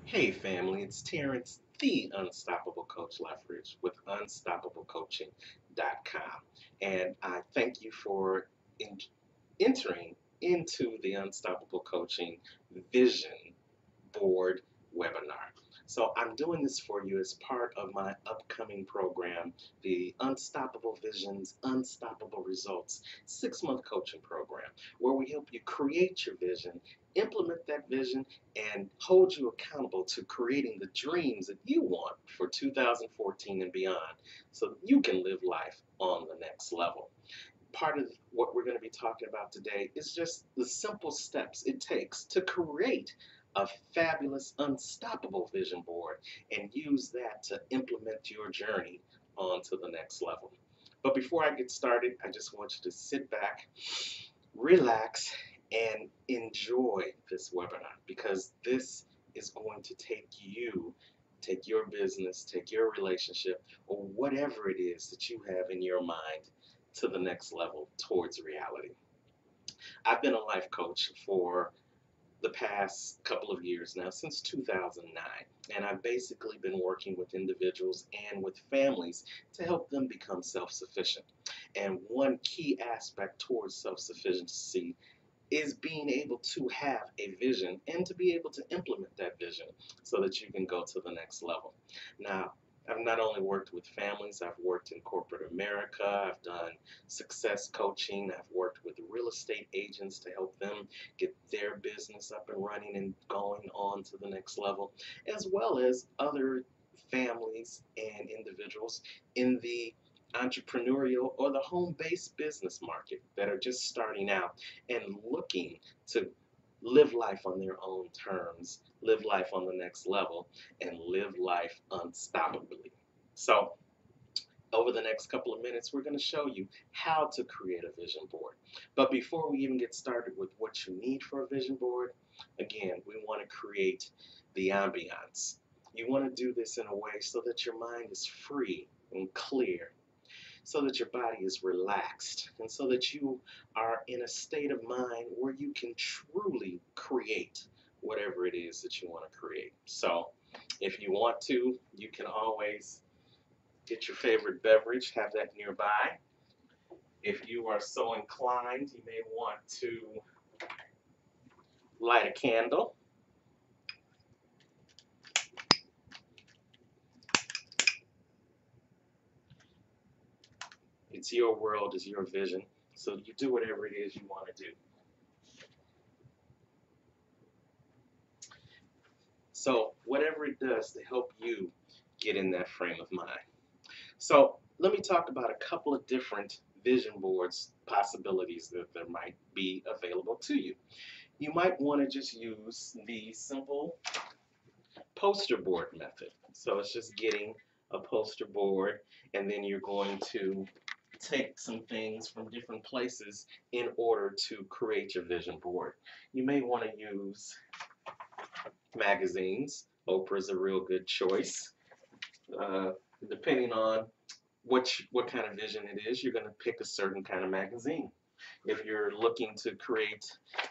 Hey family, it's Terrence, the Unstoppable Coach Leffridge with UnstoppableCoaching.com. And I thank you for entering into the Unstoppable Coaching Vision Board webinar. So I'm doing this for you as part of my upcoming program, the Unstoppable Visions, Unstoppable Results 6-month coaching program, where we help you create your vision, implement that vision, and hold you accountable to creating the dreams that you want for 2014 and beyond so that you can live life on the next level. Part of what we're going to be talking about today is just the simple steps it takes to create a fabulous, unstoppable vision board and use that to implement your journey onto the next level. But before I get started, I just want you to sit back, relax, and enjoy this webinar because this is going to take your business, take your relationship, or whatever it is that you have in your mind to the next level towards reality. I've been a life coach for the past couple of years now, since 2009, and I've basically been working with individuals and with families to help them become self sufficient. And one key aspect towards self sufficiency is being able to have a vision and to be able to implement that vision so that you can go to the next level. Now, I've not only worked with families, I've worked in corporate America, I've done success coaching, I've worked with real estate agents to help them get their business up and running and going on to the next level, as well as other families and individuals in the entrepreneurial or the home-based business market that are just starting out and looking to live life on their own terms, live life on the next level, and live life unstoppably. So, over the next couple of minutes, we're going to show you how to create a vision board. But before we even get started with what you need for a vision board, again, we want to create the ambiance. You want to do this in a way so that your mind is free and clear, so that your body is relaxed, and so that you are in a state of mind where you can truly create whatever it is that you want to create. So, if you want to, you can always get your favorite beverage, have that nearby. If you are so inclined, you may want to light a candle. It's your world, it's your vision. So you do whatever it is you want to do. So, whatever it does to help you get in that frame of mind. So let me talk about a couple of different vision boards possibilities that there might be available to you. You might want to just use the simple poster board method. So it's just getting a poster board, and then you're going to take some things from different places in order to create your vision board. You may want to use magazines. Oprah's a real good choice. Uh, Depending on what kind of vision it is, you're going to pick a certain kind of magazine. If you're looking to create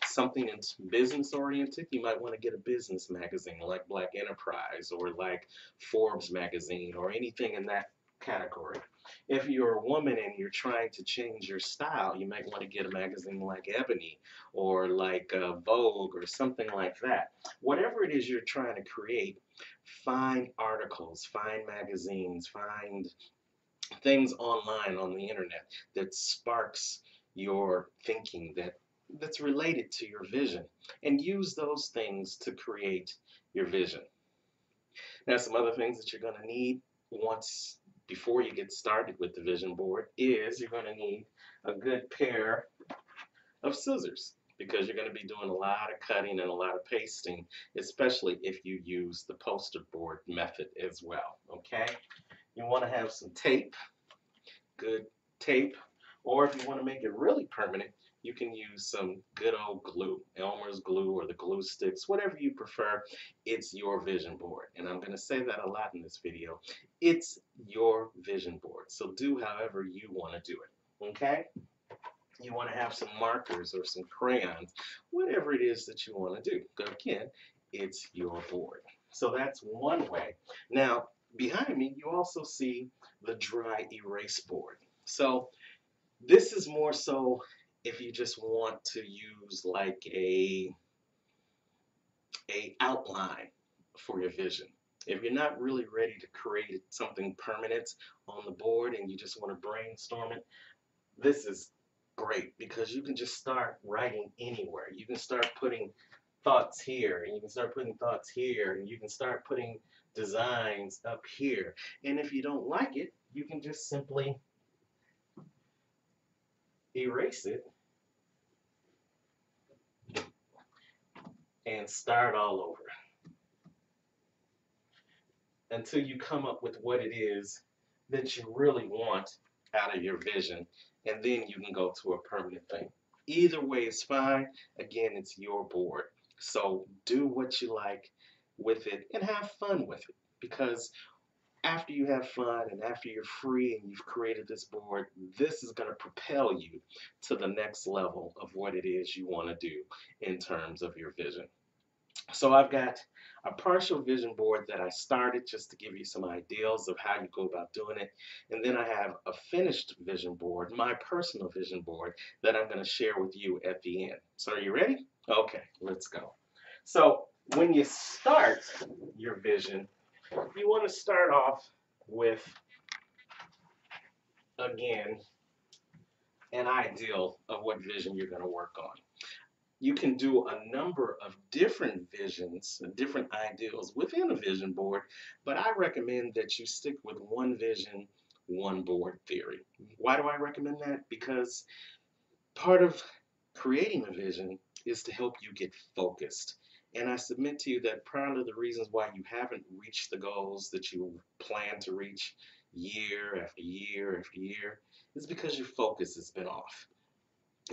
something that's business oriented, you might want to get a business magazine like Black Enterprise or like Forbes magazine or anything in that category. If you're a woman and you're trying to change your style, you might want to get a magazine like Ebony or like Vogue or something like that. Whatever it is you're trying to create, find articles, find magazines, find things online on the internet that sparks your thinking, that's related to your vision, and use those things to create your vision. Now, some other things that you're going to need once before you get started with the vision board is you're going to need a good pair of scissors because you're going to be doing a lot of cutting and a lot of pasting, especially if you use the poster board method as well. Okay, you want to have some tape, good tape, or if you want to make it really permanent, you can use some good old glue, Elmer's glue or the glue sticks, whatever you prefer. It's your vision board. And I'm going to say that a lot in this video. It's your vision board. So do however you want to do it. Okay? You want to have some markers or some crayons, whatever it is that you want to do. But again, it's your board. So that's one way. Now, behind me, you also see the dry erase board. So this is more so if you just want to use like a outline for your vision. If you're not really ready to create something permanent on the board and you just want to brainstorm it, this is great because you can just start writing anywhere. You can start putting thoughts here, and you can start putting thoughts here, and you can start putting designs up here. And if you don't like it, you can just simply erase it and start all over until you come up with what it is that you really want out of your vision, and then you can go to a permanent thing. Either way is fine. Again, it's your board. So do what you like with it and have fun with it because after you have fun and after you're free and you've created this board, this is going to propel you to the next level of what it is you want to do in terms of your vision. So I've got a partial vision board that I started just to give you some ideas of how you go about doing it. And then I have a finished vision board, my personal vision board, that I'm going to share with you at the end. So are you ready? Okay, let's go. So when you start your vision, you want to start off with, again, an ideal of what vision you're going to work on. You can do a number of different visions, different ideals within a vision board, but I recommend that you stick with one vision, one board theory. Why do I recommend that? Because part of creating a vision is to help you get focused. And I submit to you that part of the reasons why you haven't reached the goals that you plan to reach year after year after year is because your focus has been off.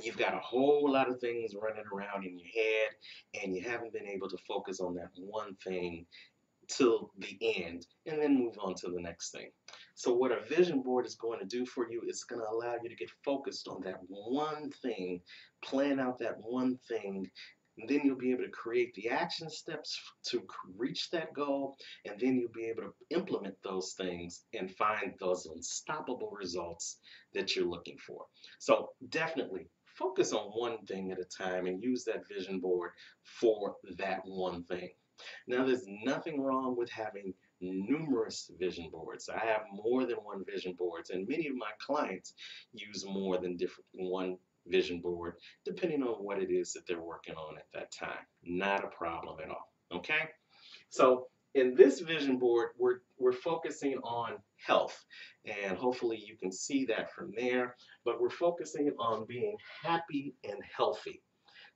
You've got a whole lot of things running around in your head, and you haven't been able to focus on that one thing till the end and then move on to the next thing. So, what a vision board is going to do for you is going to allow you to get focused on that one thing, plan out that one thing. And then you'll be able to create the action steps to reach that goal, and then you'll be able to implement those things and find those unstoppable results that you're looking for. So, definitely focus on one thing at a time and use that vision board for that one thing. Now, there's nothing wrong with having numerous vision boards. I have more than one vision boards, and many of my clients use more than one vision board, depending on what it is that they're working on at that time. Not a problem at all. Okay? So in this vision board, we're focusing on health, and hopefully you can see that from there, but we're focusing on being happy and healthy.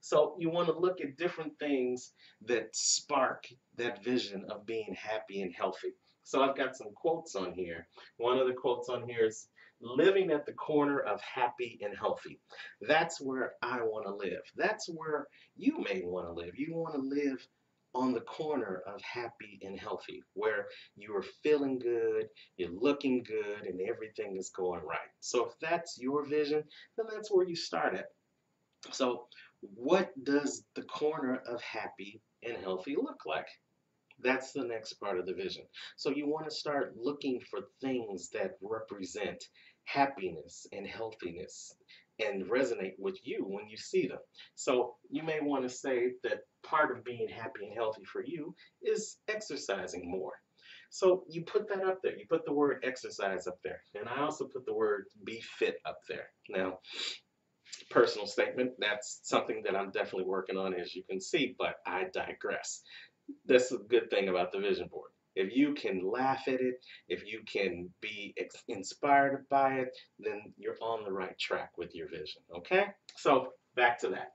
So you want to look at different things that spark that vision of being happy and healthy. So I've got some quotes on here. One of the quotes on here is living at the corner of happy and healthy. That's where I want to live. That's where you may want to live. You want to live on the corner of happy and healthy, where you are feeling good, you're looking good, and everything is going right. So if that's your vision, then that's where you start at. So, what does the corner of happy and healthy look like? That's the next part of the vision. So, you want to start looking for things that represent happiness and healthiness and resonate with you when you see them. So, you may want to say that part of being happy and healthy for you is exercising more. So, you put that up there. You put the word exercise up there. And I also put the word be fit up there. Now, personal statement. That's something that I'm definitely working on, as you can see, but I digress. That's a good thing about the vision board. If you can laugh at it, if you can be inspired by it, then you're on the right track with your vision. Okay? So, back to that.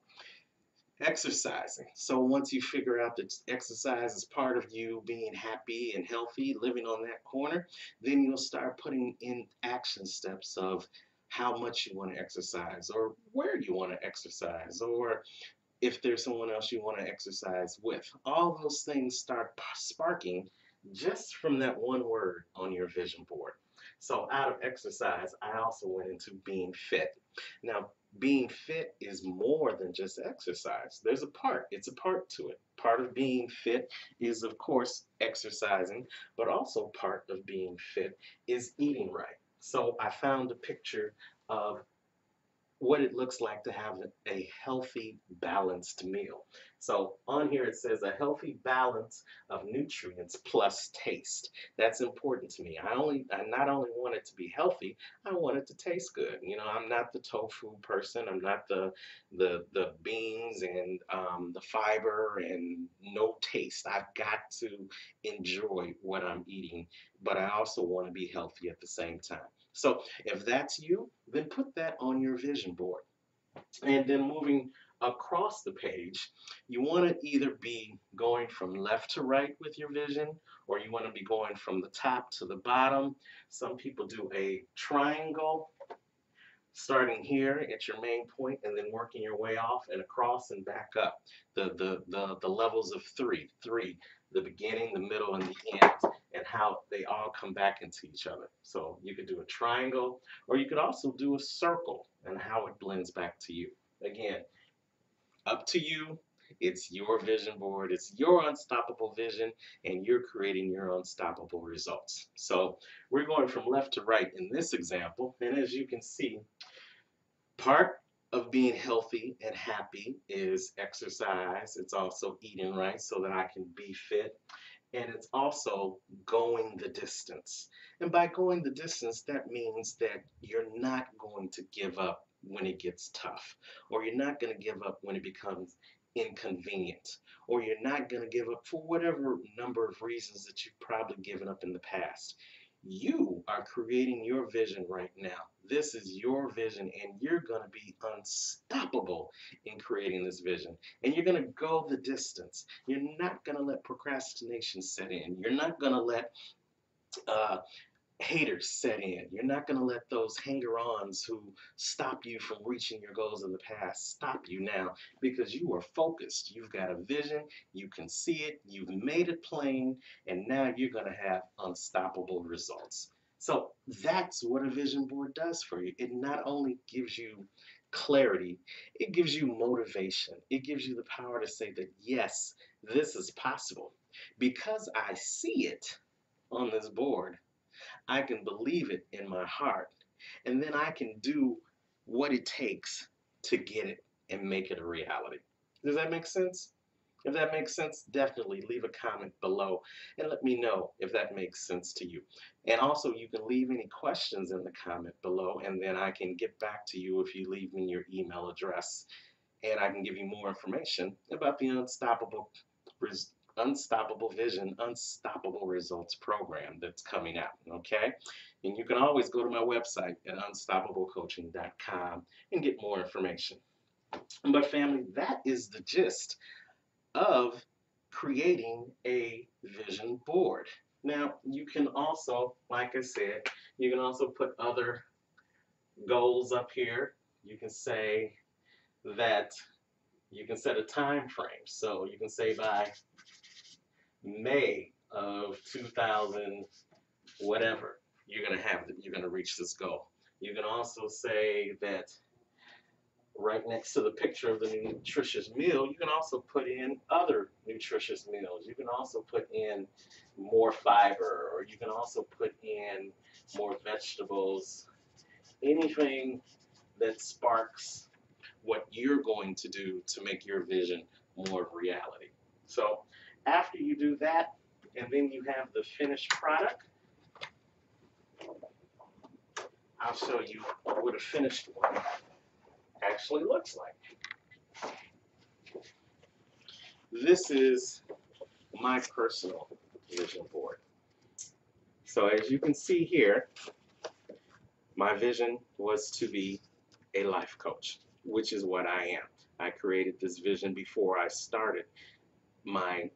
Exercising. So, once you figure out that exercise is part of you being happy and healthy, living on that corner, then you'll start putting in action steps of how much you want to exercise or where you want to exercise or if there's someone else you want to exercise with. All those things start sparking just from that one word on your vision board. So out of exercise, I also went into being fit. Now, being fit is more than just exercise. It's a part to it. Part of being fit is, of course, exercising, but also part of being fit is eating right. So I found a picture of what it looks like to have a healthy, balanced meal. So on here it says a healthy balance of nutrients plus taste. That's important to me. I not only want it to be healthy, I want it to taste good. You know, I'm not the tofu person. I'm not the beans and the fiber and no taste. I've got to enjoy what I'm eating, but I also want to be healthy at the same time. So if that's you, then put that on your vision board. And then moving across the page, you want to either be going from left to right with your vision, or you want to be going from the top to the bottom. Some people do a triangle, starting here at your main point and then working your way off and across and back up. The levels of three, the beginning, the middle, and the end, and how they all come back into each other. So you could do a triangle, or you could also do a circle and how it blends back to you. Again, up to you. It's your vision board, it's your unstoppable vision, and you're creating your unstoppable results. So we're going from left to right in this example, and as you can see, part of being healthy and happy is exercise. It's also eating right so that I can be fit. And it's also going the distance. And by going the distance, that means that you're not going to give up when it gets tough, or you're not going to give up when it becomes inconvenient, or you're not going to give up for whatever number of reasons that you've probably given up in the past. You are creating your vision right now. This is your vision, and you're going to be unstoppable in creating this vision. And you're going to go the distance. You're not going to let procrastination set in. You're not going to let uh, haters set in. You're not going to let those hanger-ons who stop you from reaching your goals of the past stop you now, because you are focused. You've got a vision, you can see it, you've made it plain, and now you're going to have unstoppable results. So that's what a vision board does for you. It not only gives you clarity, it gives you motivation. It gives you the power to say that, yes, this is possible. Because I see it on this board, I can believe it in my heart, and then I can do what it takes to get it and make it a reality. Does that make sense? If that makes sense, definitely leave a comment below and let me know if that makes sense to you. And also, you can leave any questions in the comment below, and then I can get back to you if you leave me your email address, and I can give you more information about the Unstoppable Vision, Unstoppable Results program that's coming out. Okay? And you can always go to my website at unstoppablecoaching.com and get more information. But, family, that is the gist of creating a vision board. Now, you can also, like I said, you can also put other goals up here. You can say that you can set a time frame. So you can say by May of 2000 whatever, you're going to reach this goal. You can also say that right next to the picture of the nutritious meal, you can also put in other nutritious meals. You can also put in more fiber, or you can also put in more vegetables, anything that sparks what you're going to do to make your vision more of reality. So after you do that, and then you have the finished product, I'll show you what a finished one actually looks like. This is my personal vision board. So as you can see here, my vision was to be a life coach, which is what I am. I created this vision before I started my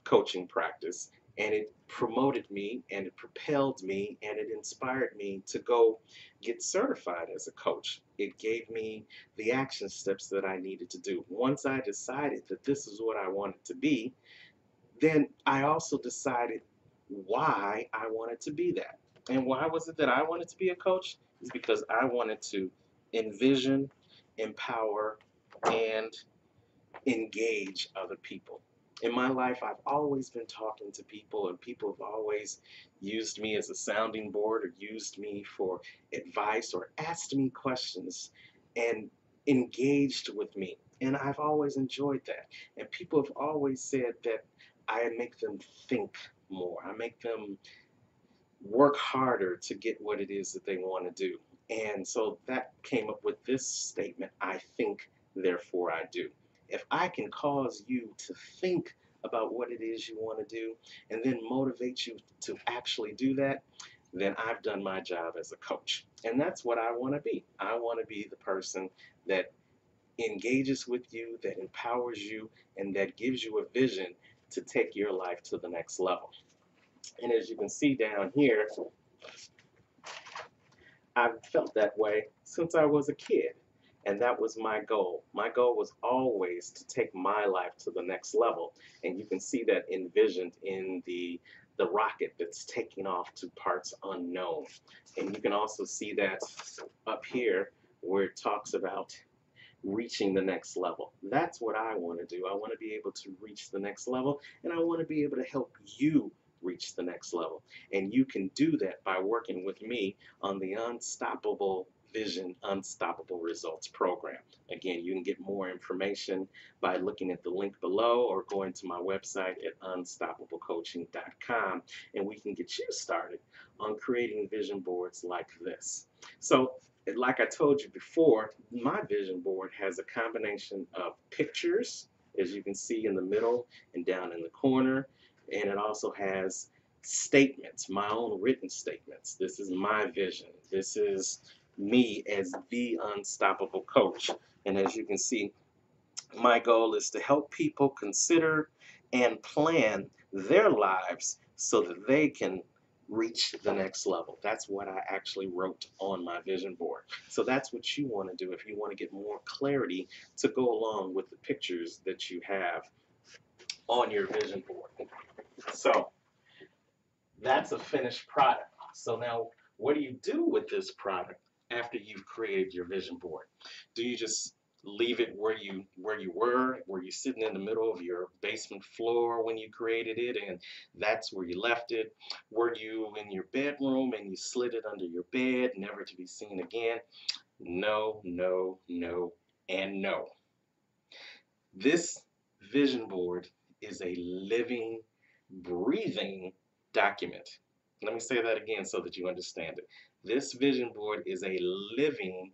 coaching practice, and it promoted me and it propelled me and it inspired me to go get certified as a coach. It gave me the action steps that I needed to do. Once I decided that this is what I wanted to be, then I also decided why I wanted to be that. And why was it that I wanted to be a coach? Is because I wanted to envision empower, and engage other people. In my life, I've always been talking to people, and people have always used me as a sounding board or used me for advice or asked me questions and engaged with me. And I've always enjoyed that. And people have always said that I make them think more, I make them work harder to get what it is that they want to do. And so that came up with this statement: I think, therefore I do. If I can cause you to think about what it is you want to do and then motivate you to actually do that, then I've done my job as a coach. And that's what I want to be. I want to be the person that engages with you, that empowers you, and that gives you a vision to take your life to the next level. And as you can see down here, I've felt that way since I was a kid. And that was my goal. My goal was always to take my life to the next level. And you can see that envisioned in the rocket that's taking off to parts unknown. And you can also see that up here where it talks about reaching the next level. That's what I want to do. I want to be able to reach the next level, and I want to be able to help you reach the next level. And you can do that by working with me on the Unstoppable Vision, Unstoppable Results program. Again, you can get more information by looking at the link below or going to my website at unstoppablecoaching.com, and we can get you started on creating vision boards like this. So like I told you before, my vision board has a combination of pictures, as you can see in the middle and down in the corner, and it also has statements, my own written statements. This is my vision. This is me as the unstoppable coach. And as you can see, my goal is to help people consider and plan their lives so that they can reach the next level. That's what I actually wrote on my vision board. So that's what you want to do if you want to get more clarity to go along with the pictures that you have on your vision board. So that's a finished product. So now, what do you do with this product after you've created your vision board? Do you just leave it where you were? Were you sitting in the middle of your basement floor when you created it, and that's where you left it? Were you in your bedroom and you slid it under your bed, never to be seen again? No, no, no, and no. This vision board is a living, breathing document. Let me say that again so that you understand it. This vision board is a living,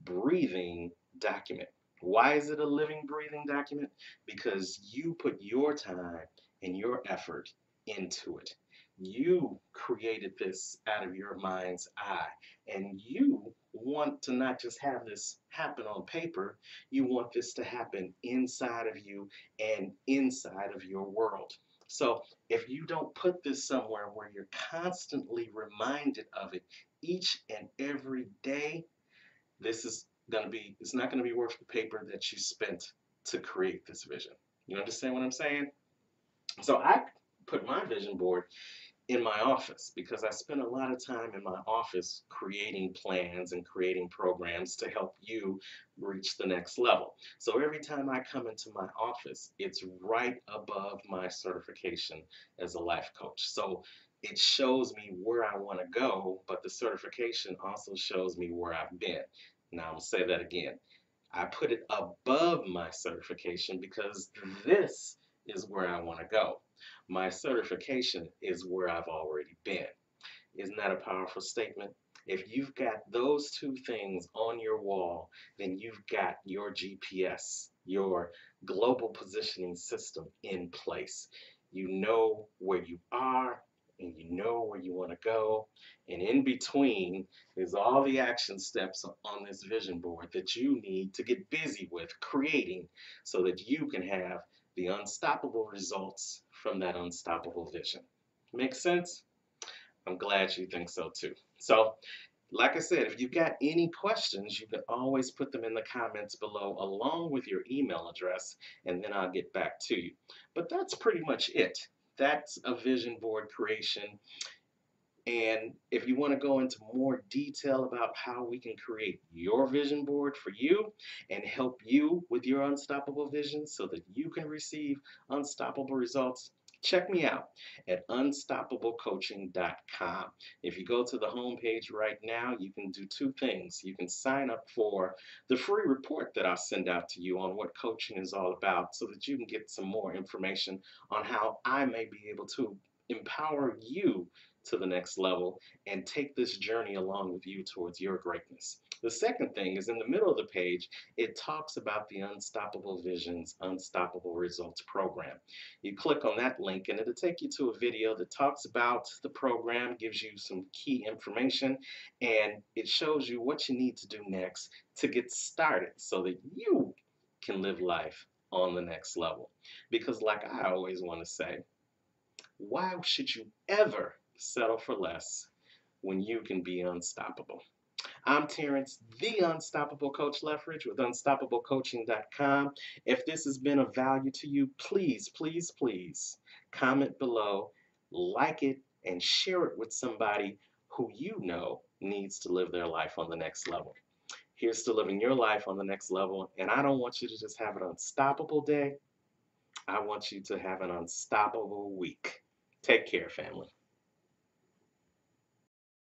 breathing document. Why is it a living, breathing document? Because you put your time and your effort into it. You created this out of your mind's eye, and you want to not just have this happen on paper, you want this to happen inside of you and inside of your world. So if you don't put this somewhere where you're constantly reminded of it each and every day, this is going to be, it's not going to be worth the paper that you spent to create this vision. You understand what I'm saying? So I put my vision board in my office because I spend a lot of time in my office creating plans and creating programs to help you reach the next level. So every time I come into my office, it's right above my certification as a life coach. So it shows me where I want to go, but the certification also shows me where I've been. Now I'm going to say that again. I put it above my certification because this is where I want to go. My certification is where I've already been. Isn't that a powerful statement? If you've got those two things on your wall, then you've got your GPS, your global positioning system in place. You know where you are and you know where you want to go. And in between is all the action steps on this vision board that you need to get busy with creating so that you can have the unstoppable results from that unstoppable vision. Make sense? I'm glad you think so too. So, like I said, if you've got any questions, you can always put them in the comments below along with your email address, and then I'll get back to you. But that's pretty much it. That's a vision board creation And if you want to go into more detail about how we can create your vision board for you and help you with your unstoppable vision so that you can receive unstoppable results, check me out at unstoppablecoaching.com. If you go to the homepage right now, you can do two things. You can sign up for the free report that I'll send out to you on what coaching is all about so that you can get some more information on how I may be able to empower you to the next level and take this journey along with you towards your greatness. The second thing is in the middle of the page, it talks about the Unstoppable Visions, Unstoppable Results program. You click on that link and it'll take you to a video that talks about the program, gives you some key information, and it shows you what you need to do next to get started so that you can live life on the next level. Because, like I always want to say, why should you ever settle for less when you can be unstoppable? I'm Terrence, the Unstoppable Coach Lethbridge with UnstoppableCoaching.com. If this has been of value to you, please, please, please comment below, like it, and share it with somebody who you know needs to live their life on the next level. Here's to living your life on the next level, and I don't want you to just have an unstoppable day. I want you to have an unstoppable week. Take care, family.